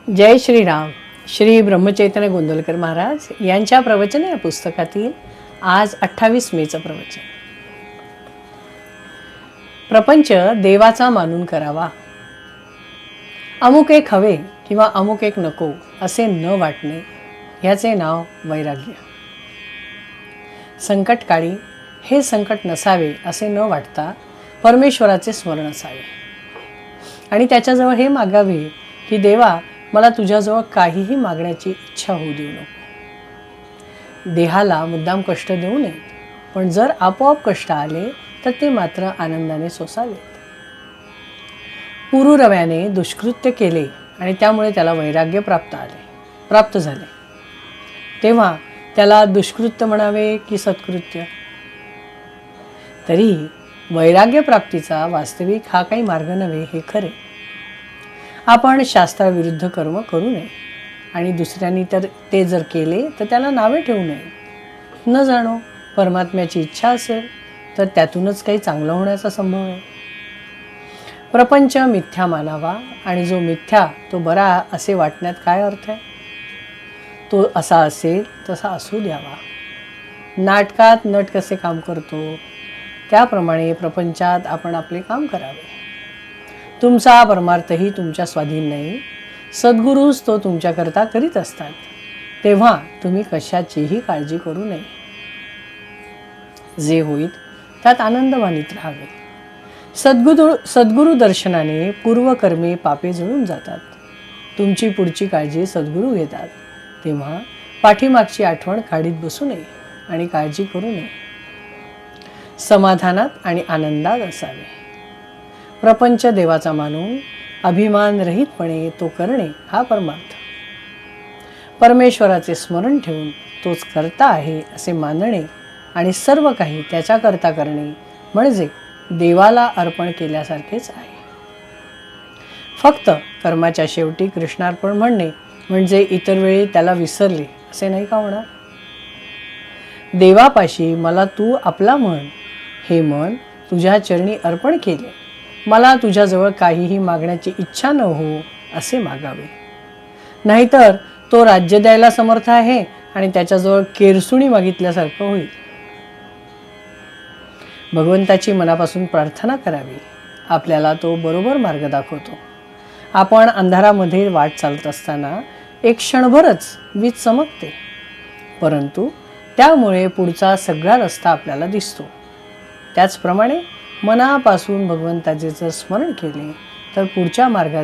जय श्रीराम. श्री ब्रह्मचैतन्य गोंदवलेकर महाराज यांच्या प्रवचन या पुस्तकातील आज 28 मेचं प्रवचन. प्रपंच देवाचा मानून करावा. अमुक एक हवे किंवा अमुक एक नको असे न वाटणे ह्याचे नाव वैराग्य. संकटकाळी हे संकट नसावे असे न वाटता परमेश्वराचे स्मरण असावे आणि त्याच्याजवळ हे मागावे की देवा, मला तुझ्याजवळ काहीही मागण्याची इच्छा होऊ देऊ नको. देहाला मुद्दाम कष्ट देऊ नये, पण जर आपोआप कष्ट आले तर ते मात्र आनंदाने सोसावेत. पुरुरव्याने दुष्कृत्य केले आणि त्यामुळे त्याला वैराग्य प्राप्त झाले, तेव्हा त्याला दुष्कृत्य म्हणावे की सत्कृत्य? तरीही वैराग्य प्राप्तीचा वास्तविक हा काही मार्ग नव्हे हे खरे. आपण शास्त्राविरुद्ध कर्म करू नये आणि दुसऱ्यांनी तर ते जर केले तर त्याला नावे ठेवू नये. न जाणो परमात्म्याची इच्छा असेल तर त्यातूनच काही चांगलं होण्याचा संभव आहे. प्रपंच मिथ्या मानावा आणि जो मिथ्या तो बरा असे वाटण्यात काय अर्थ आहे? तो असा असेल तसा असू द्यावा. नाटकात नट कसे काम करतो त्याप्रमाणे प्रपंचात आपण आपले काम करावे. तुमचा परमार्थही तुमच्या स्वाधीन नाही, सद्गुरूच तो तुमच्याकरता करीत असतात, तेव्हा तुम्ही कशाचीही काळजी करू नये. जे होईल त्यात आनंद मानित राहावे. सद्गुरू दर्शनाने पूर्वकर्मे पापे जळून जातात. तुमची पुढची काळजी सद्गुरू घेतात, तेव्हा पाठीमागची आठवण काढीत बसू नये आणि काळजी करू नये. समाधानात आणि आनंदात असावे. प्रपंच देवाचा मानून अभिमान रहितपणे तो करणे हा परमार्थ. परमेश्वराचे स्मरण ठेवून तोच करता आहे असे मानणे आणि सर्व काही त्याच्याकरता करणे म्हणजे देवाला अर्पण केल्यासारखेच आहे. फक्त कर्माच्या शेवटी कृष्णार्पण म्हणणे म्हणजे इतर वेळी त्याला विसरले असे नाही का होणार? देवापाशी मला तू आपला म्हण, हे मन तुझ्या चरणी अर्पण केले, मला तुझ्याजवळ काहीही मागण्याची इच्छा न हो असे मागावे. नाहीतर तो राज्य द्यायला समर्थ आहे आणि त्याच्याजवळ केरसुणी मागितल्यासारखं होईल. भगवंताची मनापासून प्रार्थना करावी. आपल्याला तो बरोबर मार्ग दाखवतो. आपण अंधारामध्ये वाट चालत असताना एक क्षणभरच वीज चमकते, परंतु त्यामुळे पुढचा सगळा रस्ता आपल्याला दिसतो. त्याचप्रमाणे मनापासून भगवंताचे जर स्मरण केले तर पुढच्या मार्गात